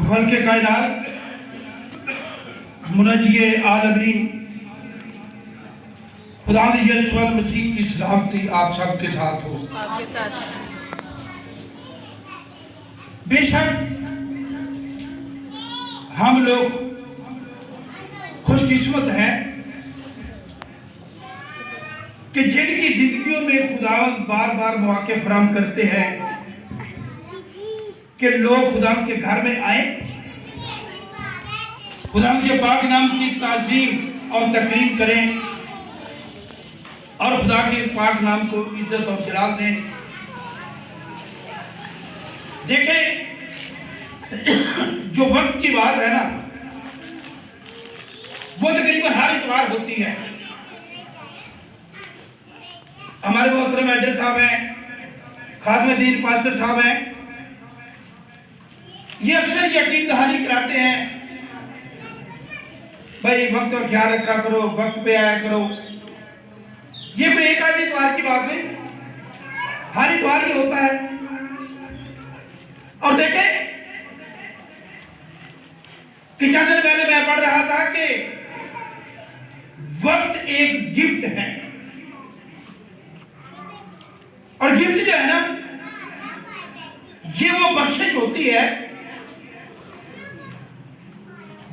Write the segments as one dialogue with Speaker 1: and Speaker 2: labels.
Speaker 1: खल्क़े कायनात मुनज्जिए आलमीन खुदा यीशु मसीह की सलामती आप सबके साथ हो। आपके साथ। बेशक हम लोग खुशकिस्मत हैं कि जिनकी जिंदगियों में खुदावंद बार बार मौके फराहम करते हैं कि लोग खुदा के घर में आए, खुदा के पाक नाम की ताज़ीम और तकरीम करें और खुदा के पाक नाम को इज्जत और जलाल दें। देखें, जो वक्त की बात है ना, वो तकरीबन हर इतवार होती है। हमारे मोहतरम एल्डर साहब हैं, खादिम दीन पास्टर साहब हैं, ये अक्सर यकीन दहानी कराते हैं, भाई वक्त का ख्याल रखा करो, वक्त पे आया करो। ये कोई एक आधी इतवार की बात नहीं, हर इतवार ही होता है। और देखें कि चंद दिन पहले मैं पढ़ रहा था कि वक्त एक गिफ्ट है, और गिफ्ट जो है ना, ये वो बख्शिश होती है,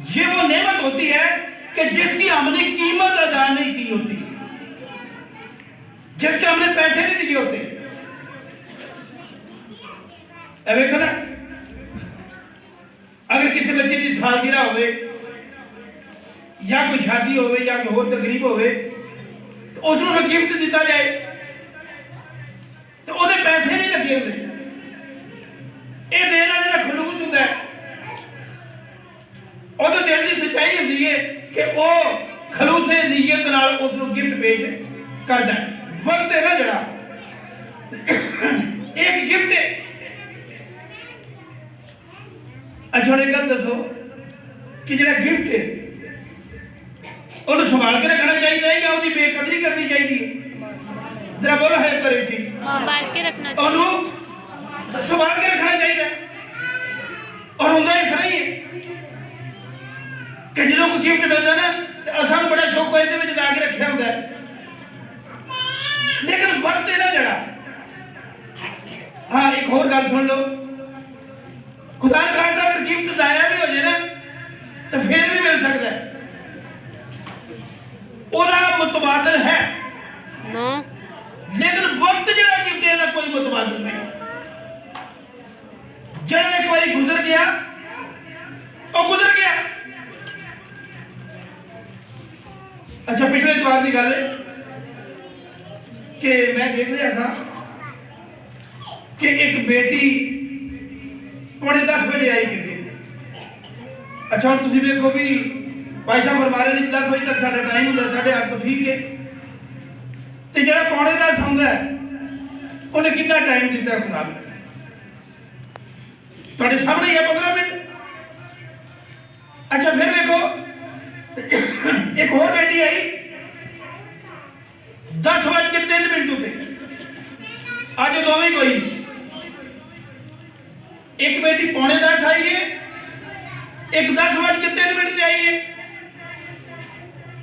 Speaker 1: ये वो नेमत होती है कि जिसकी हमने कीमत अदा नहीं की होती, जिसके हमने पैसे नहीं दिए होते। देखो ना, अगर किसी बच्चे की सालगिरह होवे या कोई शादी होवे या कोई और तकरीब होवे तो उसको गिफ्ट दिता जाए तो उन्हें पैसे नहीं लगे होते। ये देने वाला खलूस होता है, ਉਹਦੇ ਦਿਲ ਦੀ ਸੱਚਾਈ ਹੁੰਦੀ ਹੈ ਕਿ ਉਹ ਖਲੂਸੇ ਨੀਅਤ ਨਾਲ ਉਸ ਨੂੰ ਗਿਫਟ ਪੇਸ਼ ਕਰਦਾ ਹੈ। ਵਕਤ ਹੈ ਨਾ ਜਿਹੜਾ ਇੱਕ ਗਿਫਟ ਹੈ। ਅੱਛਾ ਹੁਣ ਇੱਕ ਗੱਲ ਦੱਸੋ ਕਿ ਜਿਹੜਾ ਗਿਫਟ ਹੈ ਉਹਨੂੰ ਸੰਭਾਲ ਕੇ ਰੱਖਣਾ ਚਾਹੀਦਾ ਹੈ ਜਾਂ ਉਹਦੀ ਬੇਕਦਰੀ ਕਰਨੀ ਚਾਹੀਦੀ ਹੈ? ਜਰਾ ਬੋਲੋ ਹੈ ਕਰੇ ਜੀ। ਸੰਭਾਲ ਕੇ ਰੱਖਣਾ ਚਾਹੀਦਾ, ਉਹਨੂੰ ਸੰਭਾਲ ਕੇ ਰੱਖਣਾ ਚਾਹੀਦਾ। और ਹੁੰਦਾ ਇਸ ਤਰ੍ਹਾਂ ਹੀ ਹੈ कि जो कोई गिफ्ट मिलता ना तो सानू बड़ा शौक है इसके ला के रखा होता है, लेकिन वक्त है ना जड़ा। हाँ, एक और गल सुन लो, खुदा ने कहा अगर गिफ्ट दाया भी हो जाए ना तो फिर भी मिल सकता है, ओला मुतबादल है ना। लेकिन वक्त जड़ा गिफ्ट है ना कोई मुतबादल नहीं। जड़ा एक बार गुजर गया तो गुजर गया। अच्छा, पिछले इतवार की गल है कि मैं देख रहा था कि एक बेटी 9:45 बजे आई कि। अच्छा हम तुम देखो भी भाई साहब फरमा रहे 10 बजे तक साढ़ा टाइम होंगे, 8:30 तो ठीक है, तो जो 9:45 आंदा है उन्हें कितना टाइम दिता खुदा ने? थोड़े सामने ही है 15 मिनट। अच्छा फिर देखो एक और बेटी आई 10:03 होते, आज दोवें कोई। एक बेटी 9:45 आई है, एक 10:03 से आई है,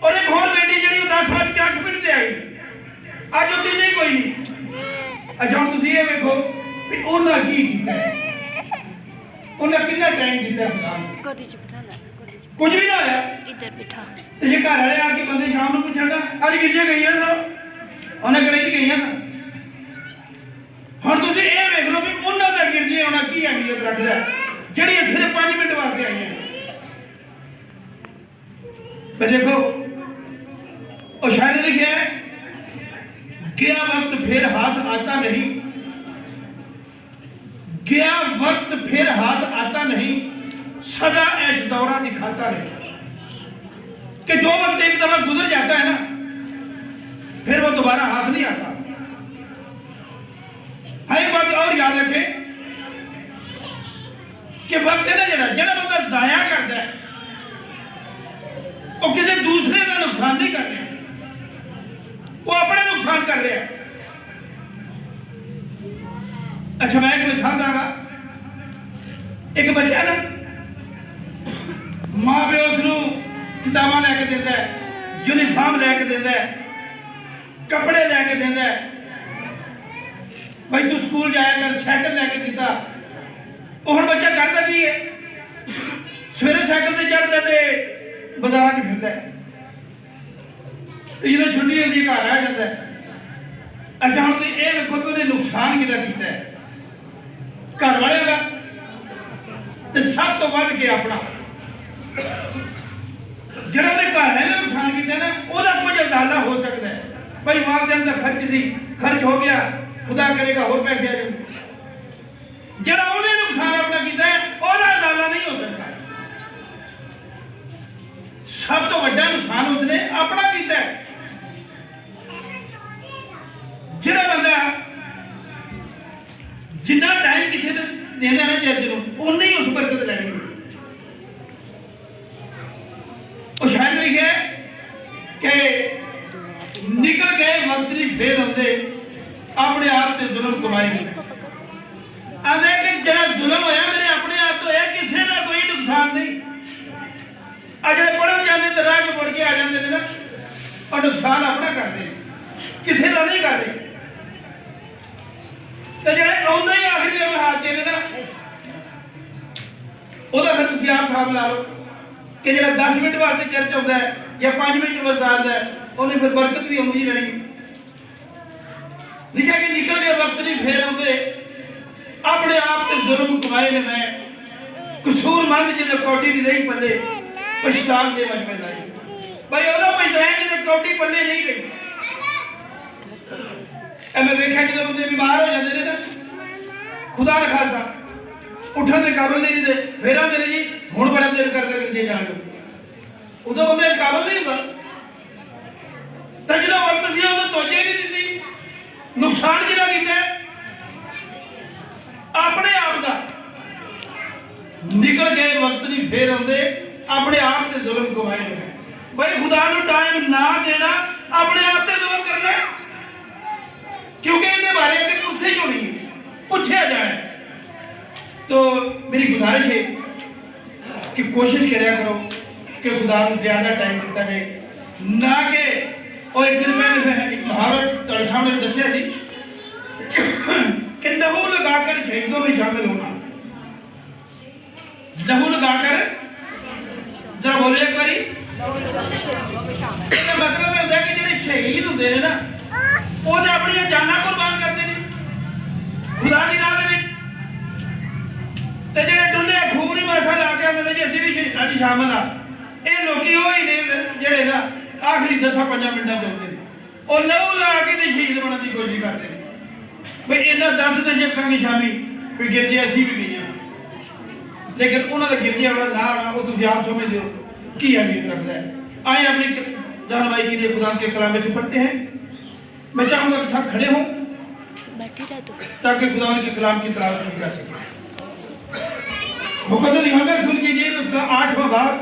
Speaker 1: और एक और बेटी जी 10:08 से आई। आज वो तीन ही कोई नहीं। अच्छा हम तुम ये देखो भी उन्हें की किया, उन्हें कितना टाइम दिता है? कुछ भी ना होया। इधर बिठा ते जे घर वाले आके बंदे शाम को पूछणगा अज गिरजे गई है ना, उन्हें गले गई है ना। हुण तुसीं ये देख लो भी उन्हां दा गिरजे होना की अहमियत रखदा है जिहड़ी सिर्फ 5 मिनट वास्ते आई है। देखो और शायद लिखा है गया वक्त फिर हाथ आता नहीं, गया वक्त फिर हाथ आता नहीं, सदा ऐश दौरा दिखाता नहीं। कि जो वक्त एक दफा गुजर जाता है ना फिर वो दोबारा हाथ नहीं आता। हाँ, एक बात और याद रखें कि वक्त है ना जरा बंदा जाया करता है वो किसी दूसरे का नुकसान नहीं कर रहा, वो अपने नुकसान कर रहा है। अच्छा मैं एक मिसाल दूंगा, एक बच्चा ना माँ प्यो उसनूं किताबां लैके देंदा है, यूनीफॉर्म लैके देंदा है, कपड़े लैके देंदा है, भाई तू स्कूल जाया कर, साइकिल लैके दिता। वो हुण बच्चा करदा की है, सवेरे साइकिल से चढ़दा ते बाजारां च फिरदा है, जो छुट्टी होती है घर आ जाता है। अच्छा हम तो ये देखो कि उन्हें नुकसान कितना किया है घर वाले का, तो सब तो वध के अपना जो घर वाले नुकसान किया ना वह कुछ अंदाजा हो सकता है। भाई वालदेन का खर्च सी, खर्च हो गया, खुदा करेगा होर पैसे आ जाए। जो उन्हें नुकसान अपना किया है वह अंदाजा नहीं हो सकता। सब तो बड़ा नुकसान उसने अपना किया है। जिहड़ा बंदा जिन्ना टाइम किसी ने देना ना जज को उन्नी ही उस बरकत लैनी है। और शायद लिखे कि निकल गए वक्त नहीं फिर होंगे अपने आप से जुल्म कमाए आदे कि जरा जुल्म होया मेरे अपने आप तो है, किसी का कोई नुकसान नहीं। अज जो पढ़न जाते तो राह मुड़ के आ जाते ना और नुकसान अपना करते किसी का नहीं करते। तो जो आउंदा ही आखिरी लम्हे हाथ चले ना वह फिर तुम आप साहब ला लो कि जो 10 मिनट वास्ते चर्च आता है या 5 मिनट वास्ते आता है उन्हें फिर बरकत भी आती रहनी। लिखा कि निकल गए वक्त नहीं फिर आते अपने आप से जुल्म कमाए ने मैं कसूरमंद जो कौडी नहीं रही पल्ले पछतान दे मजमे लाई। भाई वह पछताया जो कौडी पल्ले नहीं गई। मैं वेख्या जो बंदे बीमार हो जाते हैं ना खुदा न खासा उठन के काबिल नहीं दे फिर आते जी हूँ बड़ा देर करते जे जान लो उदो बंदे इस काबिल नहीं होता। तो जो वक्त से तवज्जो नहीं दी नुकसान कि किया अपने आप का। निकल गए वक्त नहीं फिर आते अपने आप से जुल्म कमाए लगे। भाई खुदा को टाइम ना देना अपने आप से जुल्म करना क्योंकि इनके बारे में पूछे क्यों नहीं पूछा जाना है। तो मेरी गुजारिश है कि कोशिश करा करो कि खुदा को ज्यादा टाइम दिता जाए ना कि और एक दिन मैं एक महावत तेरे सामने दसिया थी कि लहू लगाकर शहीदों में शामिल होना। लहू लगाकर जरा बोलिए एक बारी मतलब होता है कि जो शहीद होंगे ने ना वो तो अपनी जाना कुर्बान करते हैं खुदा की राह में। तो जो डुले खून ही मासा ला के आते जी असं भी शहीदा की शामिल हाँ ये लोग ही ने जोड़े ना आखिरी 10-15 मिनटा चलते हैं और लहू ला के शहीद बनने की कोशिश करते हैं। भाई इन्ना 10 दशकों की शामी भी गिरजे असी भी गई लेकिन उन्होंने गिरजे वाला ना आना वो तुम आप समझते हो की अहमियत रखता है। आए अपनी रहनुमाई के लिए खुदा के कलाम से पढ़ते हैं। मैं चाहूंगा कि सब खड़े हों ताकि खुदा के कलाम की तलावत की जा सके। मुकद्दस यूहन्ना रसूल की इंजील उसका 8वां बाब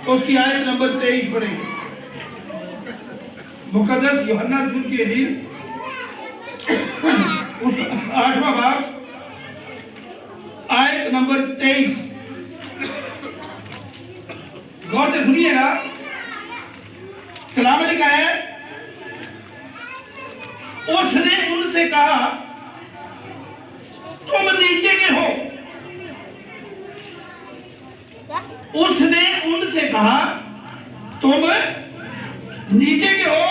Speaker 1: तो उसकी आयत नंबर 23 पढ़ेंगे। मुकद्दस यूहन्ना रसूल की इंजील उसका 8वां बाब आयत नंबर 23 गौर से सुनिएगा। कलाम में लिखा है उसने उनसे कहा तुम नीचे के हो। उसने उनसे कहा तुम नीचे के हो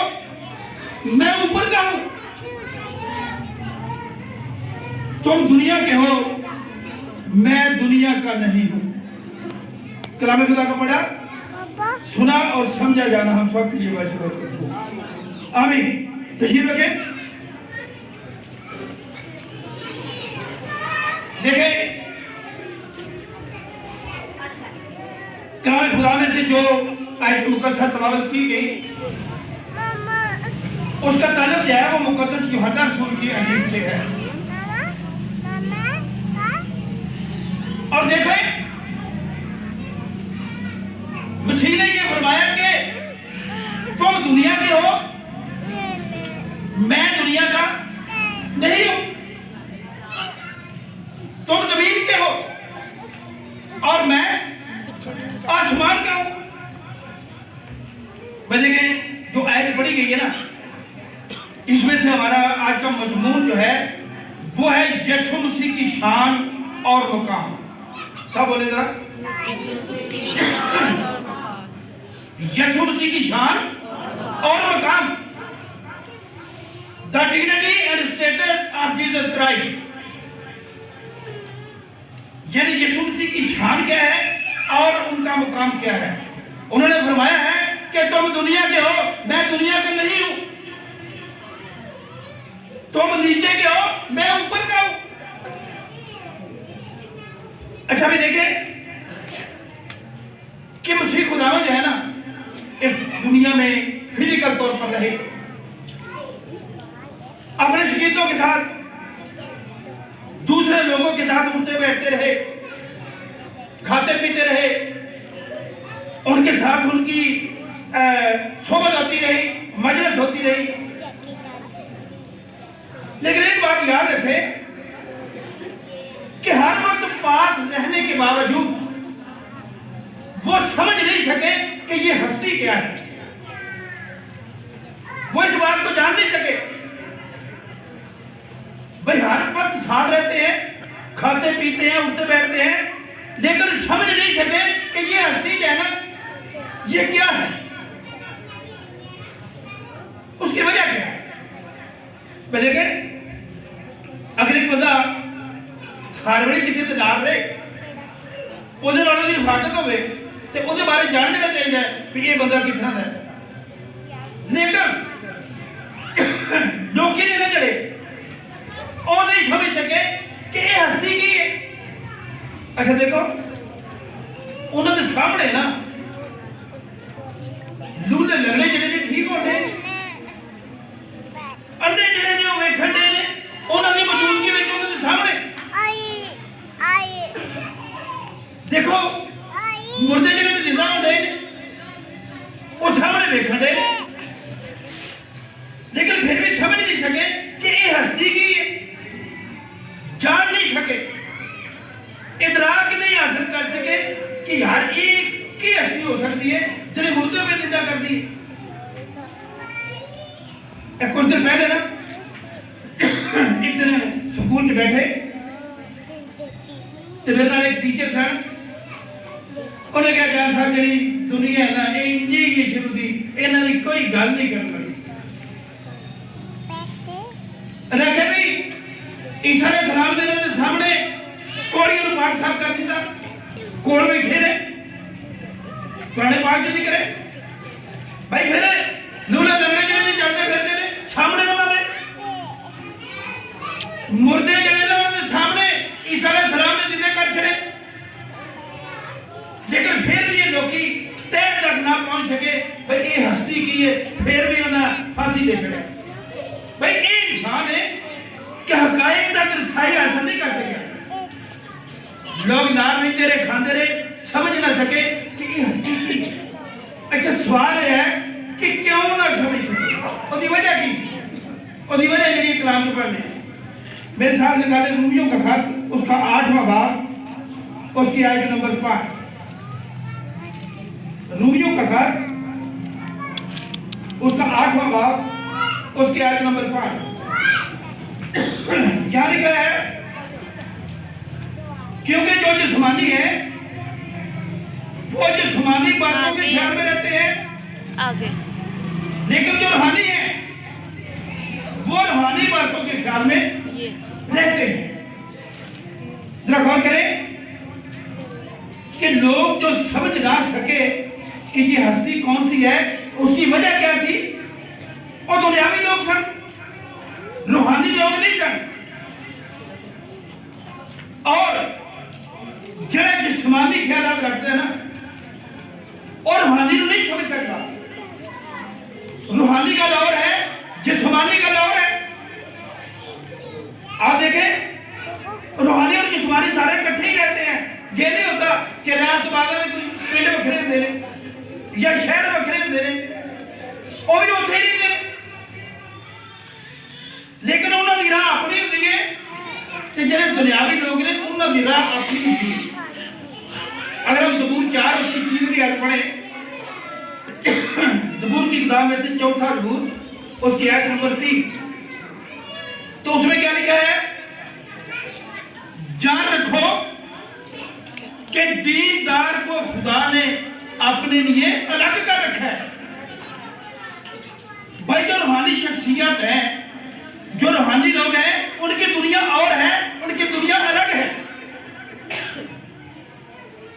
Speaker 1: मैं ऊपर का हूं। तुम दुनिया के हो मैं दुनिया का नहीं हूं। कलाम खुदा का पढ़ा सुना और समझा जाना हम सब के लिए वैसे करते हो। आमीन। तशरीफ रखें। देखें कलाम खुदा में से जो आयत मुकद्दस तलावत की गई उसका ताल्लुक जो है वो मुकद्दस यूहन्ना रसूल की इंजील से है। और देखें मसीह ने ये फरमाया कि तुम दुनिया के हो मैं दुनिया का नहीं हूं। तुम जमीन के हो और मैं आसमान का हूं। देखिए जो आयत पढ़ी गई है ना, इसमें से हमारा आज का मजमून जो है वो है यीशु मसीह की शान और मुकाम। सब बोले जरा, यीशु मसीह की शान और मुकाम। The dignity and status of Jesus Christ, यानी यीशु मसीह की शान क्या है और उनका मुकाम क्या है। उन्होंने फरमाया है कि तुम दुनिया के हो, मैं दुनिया का नहीं हूं। तुम नीचे के हो, मैं ऊपर का हूं। अच्छा भी देखें कि मसीह खुदावन जो है ना, इस दुनिया में फिजिकल तौर पर रहे, अपने शकीदों के साथ, दूसरे लोगों के साथ उठते बैठते रहे, खाते पीते रहे, उनके साथ उनकी सोबत होती रही, मजलिस होती रही। लेकिन एक बात याद रखें कि हर वक्त पास रहने के बावजूद वो समझ नहीं सके कि ये हस्ती क्या है। वो इस बात को जान नहीं सके। भाई हर वक्त साथ रहते हैं, खाते पीते हैं, उठते बैठते हैं, लेकिन समझ नहीं सके कि ये हस्ती जो है ना, ये क्या है, उसकी वजह क्या है। देखें अगर एक बंदा सारे किसी से डाल रहे ਉਹਦੇ ਨਾਲ ਦੀ ਰਿਫਾਕਤ ਹੋਵੇ ਤੇ ਉਹਦੇ ਬਾਰੇ ਜਾਣ ਲੈਣਾ ਚਾਹੀਦਾ ਵੀ ਇਹ ਬੰਦਾ ਕਿਸ ਤਰ੍ਹਾਂ ਦਾ ਹੈ। ਲੇਕਿਨ ਲੋਕੀ ਨੇ ਨਾ ਜਿਹੜੇ ਉਹ नहीं समझ सके कि ये हस्ती की है। अच्छा देखो उन्होंने सामने ना लूले लगने ਜਿਹੜੇ ਨੇ ठीक होने, अंधे ਜਿਹੜੇ ਨੇ ਉਹ ਵੇਖਣ ਦੇ ਨੇ ਉਹਨਾਂ ਦੀ ਮੌਜੂਦਗੀ ਵਿੱਚ ਉਹਨਾਂ ਦੇ ਸਾਹਮਣੇ। देखो मुर्दे ਜਿਹੜੇ ਨੇ ਜਿੰਦਾ ਹੁੰਦੇ ਨੇ ਉਹ ਸਾਹਮਣੇ ਵੇਖਣ ਦੇ ਨੇ, लेकिन फिर भी समझ नहीं सके कि ये हस्ती की है, जान नहीं सके, इदराक नहीं हासिल कर सके कि यार एक की हस्ती हो सकती है जिन्हें मुर्दे पे जिंदा कर दी। कुछ दिन पहले ना एक दिन स्कूल में बैठे तो मेरे नाल एक टीचर था, उन्हें क्या जान साहब जी दुनिया है ना ये इंजी ही शुरू दी, इन्हों की कोई गल नहीं कर रही। रखे भी ईसा ने सलाम देने के सामने कोड़ियों पाठ साफ कर दिता, कोल बैठे ने पुराने पाठ जी करे भाई, फिर लूला लगने जने चलते फिरते ने सामने उन्होंने मुर्दे जने उन्होंने सामने ईसा ने सलाम ने जिंदे कर छड़े। लेकिन फिर भी ये लोग तय तक ना पहुंच सके भाई ये हस्ती की है, फिर भी उन्हें फांसी दे छड़े। भाई ये इंसान है कि हकायक तक रसाई हासिल नहीं कर सके। लोग नार नहीं दे रहे, खाते रहे, समझ ना सके कि ये हस्ती की। अच्छा सवाल है कि क्यों ना समझ सके, उसकी वजह की, उसकी वजह जी कलाम में पढ़ने मेरे साथ निकाले रूमियों का खत, उसका 8वां बाब, उसकी आयत नंबर 5। रूमियों का खत उसका 8वां बाब, उसकी आयत नंबर 5। क्या लिखा है? क्योंकि जो जिस्मानी है वो जिस्मानी बातों के ख्याल में रहते हैं आगे, लेकिन जो रूहानी है वो रूहानी बातों के ख्याल में रहते हैं। जरा गौर करें कि लोग जो समझ ना सके कि ये हस्ती कौन सी है, उसकी वजह क्या थी। और दुनियावी लोग सन, रूहानी लोग नहीं सन। और जड़े जिस्मानी ख्यालात रखते हैं ना, और रूहानी को नहीं समझ सकता। रूहानी का दौर है, जिस्मानी का दौर है। आप देखें रूहानी और जिस्मानी सारे इकट्ठे ही रहते हैं। ये नहीं होता कि रात बादल ने कुछ पिंड बखरे दे रहे या शहर बखरे दे रहे, वो भी उठे नहीं दे रहे, लेकिन उन्होंने राह अपनी होती है, तो जो दुनियावी लोग ने उन्होंने राह अपनी होती है। अगर हम ज़बूर 4 उसकी 3 आयत पढ़े, ज़बूर की किताब में से 4था ज़बूर उसकी आयत नंबर 3, तो उसमें क्या लिखा है? जान रखो कि दीनदार को खुदा ने अपने लिए अलग कर रखा है। भाई जो रूहानी शख्सियत है, जो रूहानी लोग हैं, उनकी दुनिया और है, उनकी दुनिया अलग है,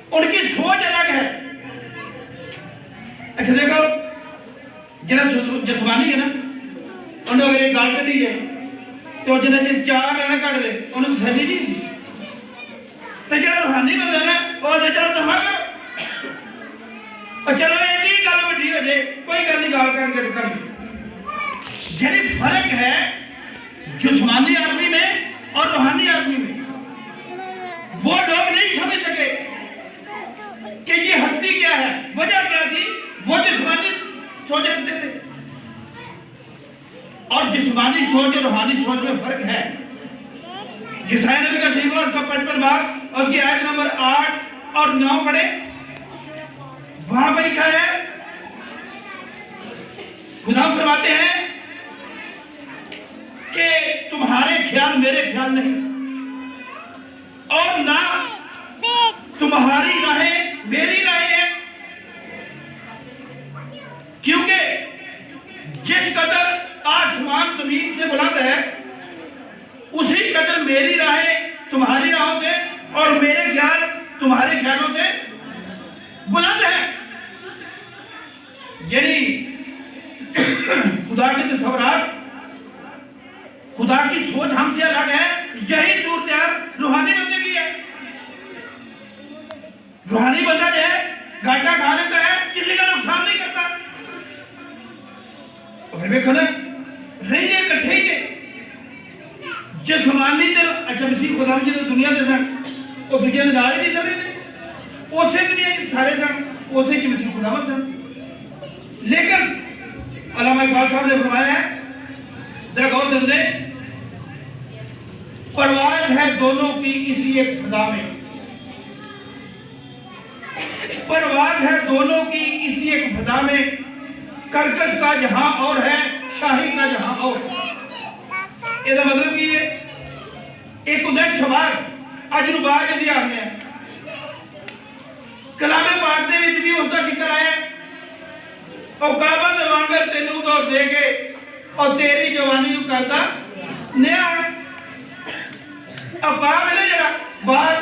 Speaker 1: उनकी सोच अलग है। अच्छा देखो, जरा जसमानी है ना, उन्हें अगर एक गाल कटी जाए तो जिन्हें जिन 4 लाना कट दे उन्हें तसल्ली नहीं होती। तो जो रूहानी बंदा ना, और चलो दफा करो, और चलो एक ही गल वड्डी हो जाए, कोई गल नहीं, गाल करके कर दे। यानी फर्क है जिस्मानी आदमी में और रूहानी आदमी में। वो लोग नहीं समझ सके कि ये हस्ती क्या है, वजह क्या थी। वो जिस्मानी सोच रखते थे, और जिस्मानी सोच और रूहानी सोच में फर्क है। यशायाह नबी का सहीफा उसका 55 भाग और उसकी आयत नंबर 8 और 9 पढ़े, वहां पर लिखा है, खुदा फरमाते हैं कि तुम्हारे ख्याल मेरे ख्याल नहीं, और ना तुम्हारी राहें मेरी राहें हैं, क्योंकि जिस कदर आसमान जमीन से बुलंद है, उसी कदर मेरी राहें तुम्हारी राहों से और मेरे ख्याल तुम्हारे ख्यालों से बुलंद है। यानी खुदा के तस्वुरात, खुदा की सोच हमसे अलग है। यही सूरत रूहानी बंदे की है। रूहानी बंदा जो है घाटा खा लेता है, किसी का नुकसान नहीं करता। फिर देखो ना, रही इकट्ठे ही थे जिस्मानी ते अच्छा मसीह खुदा जी दुनिया के सन, वो दूजे के नाल ही नहीं चल रहे थे, उसे दुनिया के सारे सन, उसे की मसीह खुदा सन। लेकिन अल्लामा इकबाल साहब ने फरमाया है, जरा गौर से सुने, परवाज है दोनों की इसी एक फिजा में, परवाज है दोनों की इसी एक फिजा में, कर्कश का जहां और है, शाही का जहां और। ਇਹਦਾ मतलब ਕੀ है? एक ਹੁੰਦਾ शबाग, अज नूं बाज जी आखते हैं। कलामे पाक दे विच भी उसका जिक्र आया, और काबा दे वांगर तेनू दौर दे के और तेरी जवानी नूं करदा नया। अकाब है ना जरा बाहर,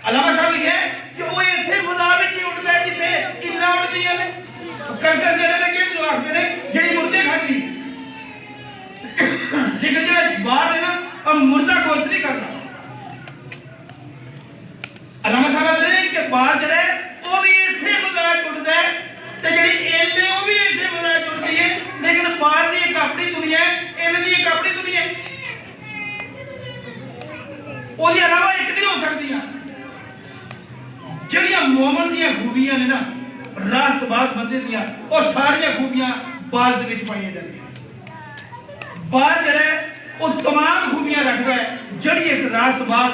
Speaker 1: अल्लामा साहब लिखे कि वो ऐसे खुदा विच ही उठदा है जिथे इल्लां उठदियां ने। करकस जेड़े ने किहनूं आखदे ने, जेड़ी मुर्दे खादी। लेकिन जो बाहर है ना, अब मुर्दा गोश्त नहीं करता। अल्लामा साहब ने कि बाहर जरा वो भी ऐसे खुदा उठता है, तो जेड़ी इल है वो भी ऐसे खुदा उठती है। लेकिन बाहर की एक अपनी दुनिया है, इल की एक अपनी दुनिया है, ਉਹਦੇ अलावा एक नहीं हो सकती। ਜਿਹੜੀਆਂ मोमन ਦੀਆਂ खूबियां ने ना, रास्तबाज बंदे ਦੀਆਂ, और सारिया खूबियां बाज ਦੇ ਵਿੱਚ ਪਾਈਆਂ ਜਾਂਦੀਆਂ। बाज ਜਿਹੜਾ वो तमाम खूबियां रखता है, जड़ी एक रास्तबाज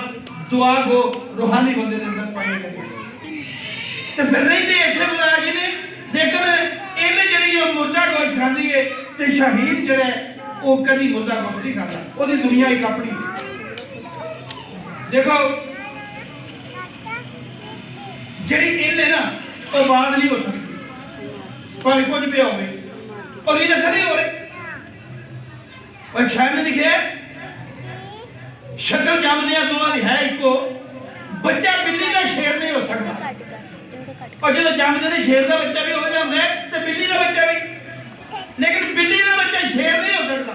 Speaker 1: दुआ को रूहानी बंदे के अंदर पाई जाती। तो फिर नहीं थे ऐसे मिजाज ने, लेकिन इन्हें जी मुर्दा गोश्त खाती है, तो शहीद जड़ा वो कभी मुर्दा गोश्त नहीं खाता, वो दुनिया एक अपनी है। देखो जी इल है ना, वो बात नहीं हो सकती, भावे कुछ भी होवे, और ये नशा नहीं हो रहे। और शायद ने लिखे शक्ल जमदिया दोवां दी है इको, बच्चा बिल्ली का शेर नहीं हो सकता, और जो जमदे ने शेर का बच्चा भी हो जाता है, तो बिल्ली का बच्चा भी, लेकिन बिल्ली का बच्चा शेर नहीं हो सकता।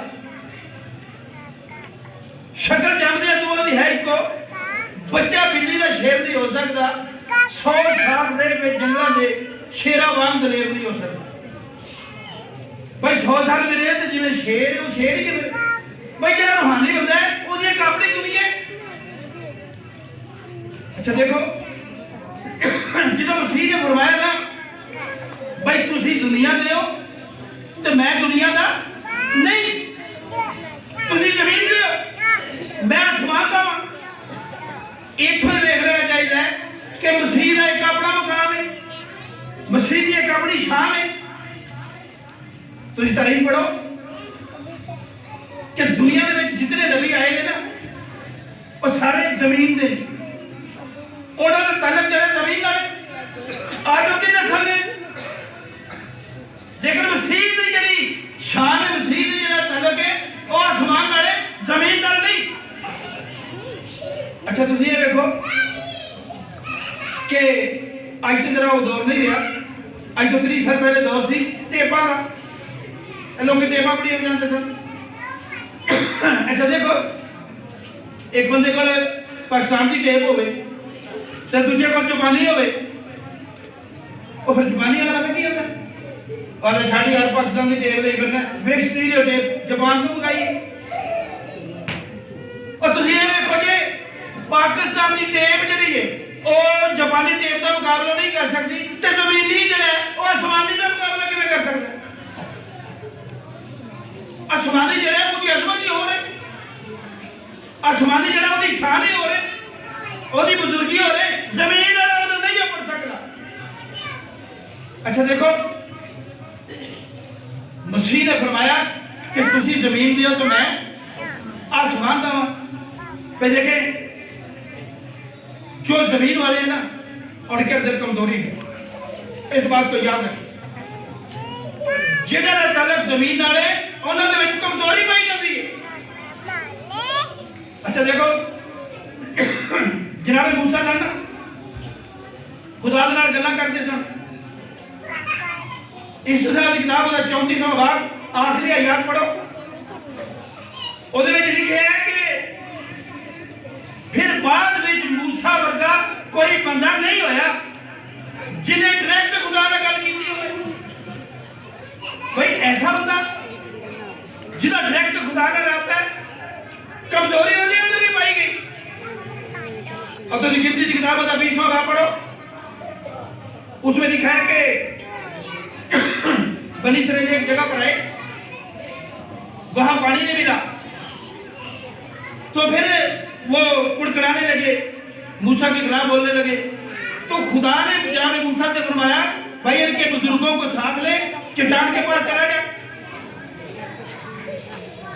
Speaker 1: शक्ल जमदिया दोवां दी है इको, बच्चा बिल्ली का शेर नहीं हो सकता। 100 साल रहे हुए जंगलों के शेरा वांग दलेर नहीं हो सकता। भाई 100 साल में रहे तो जिवें शेर है, वो शेर ही कि भाई जो रूहानी बंदा है, वो एक अपनी दुनिया। अच्छा देखो, जो मसीह ने फरमाया ना, भाई तुसी दुनिया दे हो तो मैं दुनिया का नहीं, तुसी जमीन दे हो मैं आसमान का वा। इत्थों देख लेना चाहिए कि अपनी शान है। तुम तारीफ पढ़ो कि दुनिया में जितने नबी आए थे ना वो सारे जमीन के उन्होंने तलक जो जमीन नाल आदम की नस्ल ने, लेकिन मसीह की जी शान है, मसीह की जो तलक है वो आसमान नाले जमीन नाल नहीं। अच्छा तुम ये देखो कि अज की तरह वो दौर नहीं रहा, अज तो 30 साल पहले दौर सी टेपा का, लोग टेपा बड़ी जाते सन। अच्छा देखो एक बंदे को पाकिस्तान की टेप हो तो दूजे को जापानी हो, फिर जापानी वाला पता की होता और छाड़ी यार पाकिस्तान की टेप ले फिरना, फिर स्टीरियो टेप जापान तो मंगाई है। और तुम ये देखो जी पाकिस्तान की टेप जी है वो जापानी टेप का मुकाबला नहीं कर सकती, तो जमीनी जो है वो आसमानी का मुकाबला किमें कर सकता है? आसमानी जो है उसकी अजमत ही हो रही, आसमानी जो है उसकी शान ही हो रही, उसकी बुजुर्गी हो रही, जमीन वाला नहीं पढ़ सकता। अच्छा देखो मसीह ने फरमाया कि तुसी जमीन दियो तो मैं आसमान दवा। पे देखे जो जमीन वाले हैं ना उनके अंदर कमजोरी है, इस बात को याद रखें। जिन्होंने तलक जमीन वाले उन्होंने कमजोरी पाई जाती है। अच्छा देखो जनाब मूसा था ना खुदा के नाल गल्लां करते सन, इस तरह की किताब का 34वां भाग आखिरी आयत पढ़ो, ਉਹਦੇ ਵਿੱਚ लिखे है कि फिर बाद में मूसा वर्गा कोई बंदा नहीं होया जिन्हें डायरेक्ट खुदा ने गल की होवे। भाई ऐसा बंदा जिदा डायरेक्ट खुदा ने राबता है, कमजोरी उसके अंदर भी पाई गई। और तो गिनती की किताब का 20वां भाग पढ़ो, उसमें लिखा है कि बनी इस्राएल एक जगह पर आए, वहां पानी नहीं मिला तो फिर वो कुड़कड़ाने लगे, मूसा के खिलाफ बोलने लगे। तो खुदा ने जहां में मूसा से फरमाया भाई इनके बुजुर्गों को साथ ले चट्टान के पास चला जा।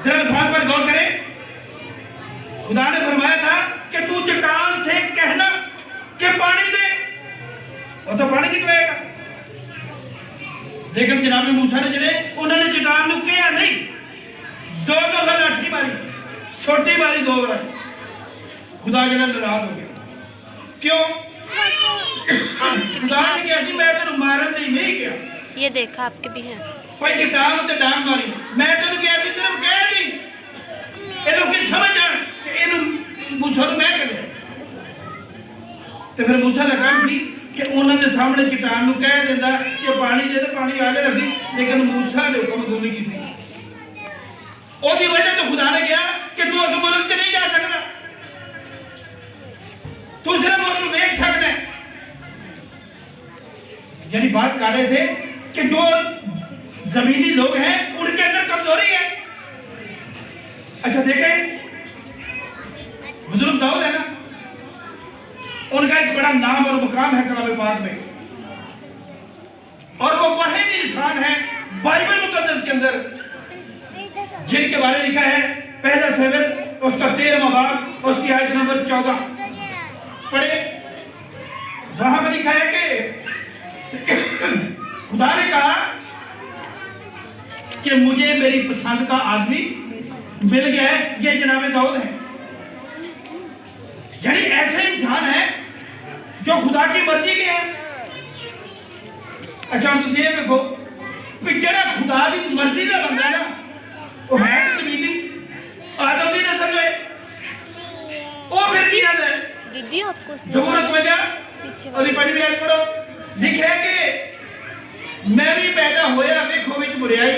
Speaker 1: जरा अल्फाज पर गौर करें, खुदा ने फरमाया था कि तू चट्टान से कहना कि पानी दे, और तो पानी निकलेगा। लेकिन जनाब मूसा ने जड़े उन्होंने चट्टान को कहा नहीं, दो दफा लाठी मारी, छोटी मारी दो बार, खुदा जरा नाराज हो गया। क्यों? खुदा ने कहा कि मैं तेन मारन नहीं किया,
Speaker 2: ये देखा आपके भी हैं
Speaker 1: भाई चट्टान उत्ते डांग मारी, मैं तेन कहा कि सिर्फ कह नहीं ये लोग समझ जान कि इन मूसा तो मैं कर। तो फिर मूसा का काम थी कि उन्होंने सामने चट्टान को कह देता कि पानी दे, तो पानी आ जाए रखी, लेकिन मूसा ने हुक्म दूनी की थी। उसकी वजह तो खुदा ने कहा कि तू उस मुल्क से नहीं जा सकता, तू सिर्फ मुल्क देख सकता है। यानी बात कर रहे थे कि जो जमीनी लोग हैं उनके अंदर कमजोरी है। अच्छा देखें बुजुर्ग दाऊद है ना, उनका एक बड़ा नाम और मुकाम है कलाम पाक में, और वो वाहिद इंसान है बाइबल मुकद्दस के अंदर जिनके बारे में लिखा है पहला शमूएल उसका 13वां भाग उसकी आयत नंबर 14 पढ़े। वहां पर लिखा है कि खुदा ने कहा कि मुझे मेरी पसंद का आदमी मिल गया है, ये जनाब दाऊद है। यानी ऐसे इंसान है जो खुदा की मर्जी के हैं। अच्छा तुम ये देखो कि जरा खुदा की मर्जी का बंदा है ना वो है तो जमीनी आदम की नस्ल है, वो फिर की याद है
Speaker 2: दीदी आपको
Speaker 1: ज़बूर 51 और 5वीं आयत पढ़ो, लिखा है कि मैं भी पैदा होया वेखो विच बुराई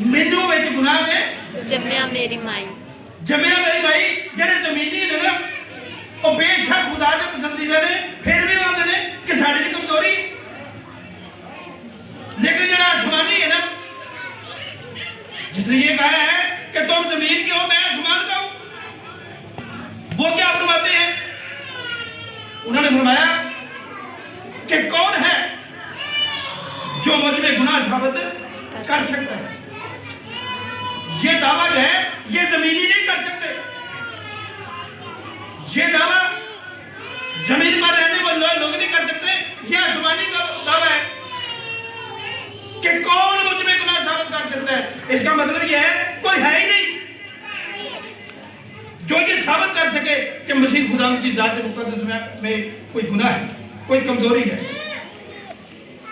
Speaker 1: मैनू विच गुनाह दे
Speaker 2: जम्मिया मेरी माई,
Speaker 1: जम्मिया मेरी माई। जेडे जमीनी ने ना वो बेशक खुदा के पसंदीदा ने, फिर भी वो ने कि साड़ी की कमजोरी, लेकिन जेड़ा आसमानी है ना जिसने ये कहा है कि तुम जमीन के हो मैं आसमान का हूं, वो क्या फरमाते हैं? उन्होंने फरमाया कि कौन है जो मुझ में गुनाह साबित कर सकता है। ये दावा जो है ये जमीनी नहीं कर सकते। ये दावा जमीन पर रहने वाले लोग नहीं कर सकते। ये आसमानी का दावा है कि कौन मुझ में गुनाह साबित कर सकता है। इसका मतलब यह है कोई है ही नहीं जो ये साबित कर सके कि मसीह खुदा की जात मुकद्दस में कोई गुनाह है, कोई कमजोरी है।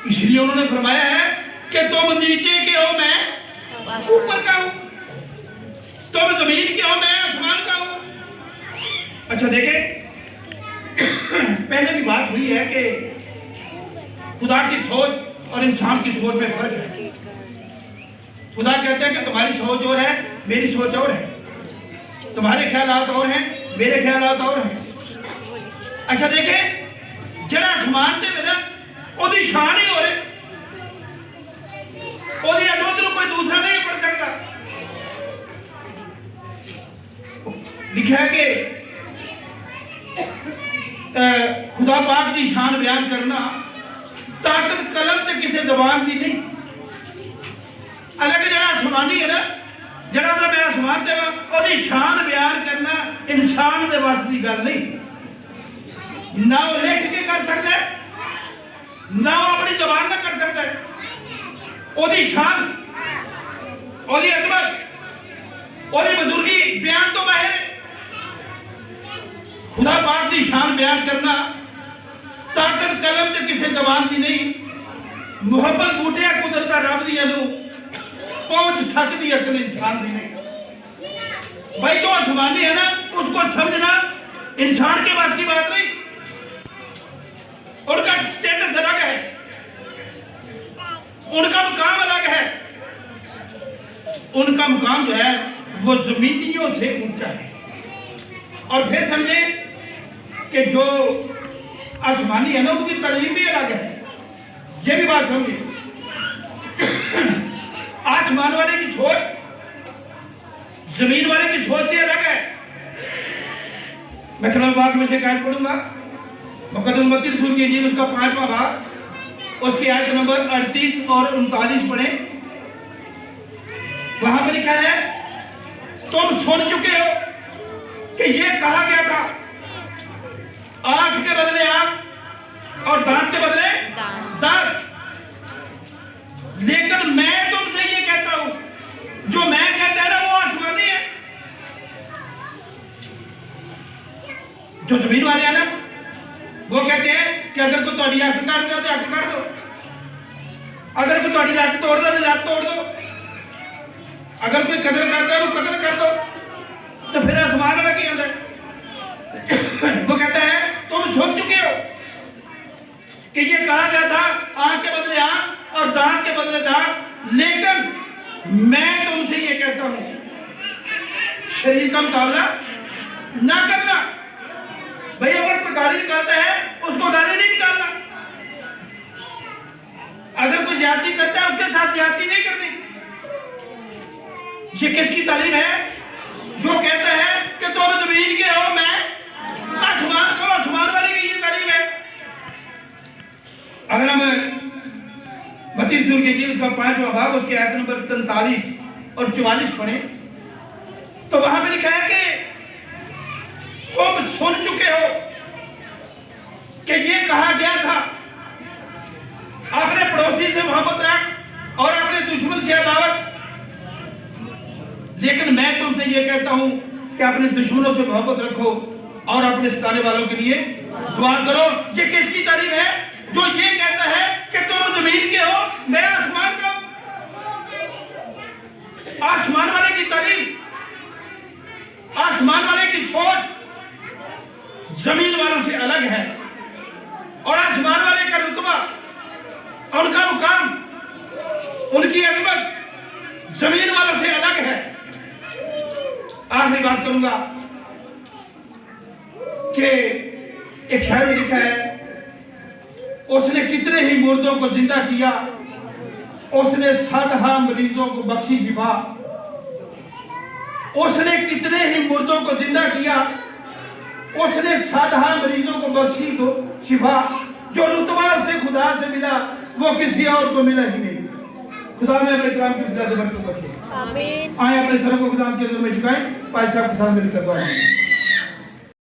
Speaker 1: इसलिए उन्होंने फरमाया है कि तुम नीचे के हो, मैं ऊपर का हूं, तुम जमीन के हो, मैं आसमान का हूं। अच्छा देखें, पहले भी बात हुई है कि खुदा की सोच और इंसान की सोच में फर्क है। खुदा कहते हैं कि तुम्हारी सोच और है, मेरी सोच और है, तुम्हारे ख्यालात और हैं, मेरे ख्यालात और हैं। अच्छा देखें, जरा आसमान से मेरा ओदी शान ही हो रही, ओदी अजमत को कोई दूसरा नहीं पढ़ सकता। लिखा है कि खुदा पाक की शान बयान करना ताकत कलम ते किसी जबान की नहीं। अलग जरा आसमानी है ना, जरा तो मैं आसमान से ओदी शान बयान करना इंसान के बस की गल नहीं। ना वो लिख के कर सकता है, ना वो अपनी जबान में कर सकता है। ओदी शान, ओदी अजमत, ओदी बुजुर्गी बयान तो बाहर है। खुदा पाक की शान बयान करना ताकत कलम से किसी जबान की नहीं। मुहब्बत बूटिया कुदरत रब दी पहुंच सकती अकल इंसान की नहीं। भाई जो आसमानी है ना, उसको समझना इंसान के पास की बात नहीं। उनका स्टेटस अलग है, उनका मुकाम अलग है। उनका मुकाम जो है वो जमीनियों से ऊंचा है। और फिर समझे कि जो आसमानी है ना, उनकी तालीम भी अलग है। ये भी बात समझे। आसमान वाले की सोच जमीन वाले की सोच से अलग है। मैं कलम बाग में से कायद पढ़ूंगा, मुकद्दस मत्ती रसूल की इंजील उसका 5वां भाग, उसकी आयत नंबर 38 और 39 पढ़े। वहां पर लिखा है, तुम सुन चुके हो कि ये कहा गया था, आंख के बदले आंख और दांत के बदले दांत। लेकिन मैं तुमसे ये कहता हूं, जो मैं कहता है ना वो आसमानी है। जो जमीन वाले हैं ना, वो कहते हैं कि अगर कोई तुम्हारी आंख काट दो तो आंख काट दो, अगर कोई तुम्हारी लात तोड़ दो तो लात तोड़ दो, अगर कोई कत्ल करता है तो कत्ल कर दो। तो फिर आसमान वाला क्या है? वो कहता है तुम सुन चुके हो कि ये कहा गया था, आंख के बदले आंख और दांत के बदले दांत। लेकिन मैं तुमसे ये कहता हूं, शरीर का मुकाबला ना करना। भाई अगर कोई गाली निकालता है, उसको गाली नहीं निकालना। अगर कोई ज्यादती करता है, उसके साथ ज्यादती नहीं करनी। ये किसकी तालीम है? जो कहता है कि तुम जमीन के हो, मैं आसमान को, आसमान वाले की ये तालीम है। अगर हम मत्ती रसूल की इंजील उसका 5वां भाग, उसके आयत नंबर 43 और 44 पढ़े, तो वहां पे लिखा है कि तुम सुन चुके हो कि ये कहा गया था, अपने पड़ोसी से मोहब्बत रख और अपने दुश्मन से अदावत। लेकिन मैं तुमसे ये कहता हूं कि अपने दुश्मनों से मोहब्बत रखो और अपने सताने वालों के लिए दुआ करो। ये किसकी तारीफ है? जो ये कहता है कि तुम जमीन के हो, मैं आसमान का हूं। आसमान वाले की तारीफ, आसमान वाले की सोच जमीन वालों से अलग है। और आसमान वाले का रुतबा, उनका मुकाम, उनकी अजमत जमीन वालों से अलग है। आखिरी बात करूंगा कि एक शायर लिखा है, उसने कितने ही मुर्दों को जिंदा किया, उसने 100 मरीजों को बख्शी शिफा। उसने कितने ही मुर्दों को जिंदा किया, उसने 100 मरीजों को बख्शी दो शिफा। जो रुतबा उसे खुदा से मिला, वो किसी और को मिला ही नहीं। खुदा में अपने कलाम की वसीला से बरकत बख्शे।
Speaker 2: आमीन।
Speaker 1: आए अपने सरों को खुदा के हज़ूर में झुकाएं। भाई साहब के साथ मिलकर दुआ करें।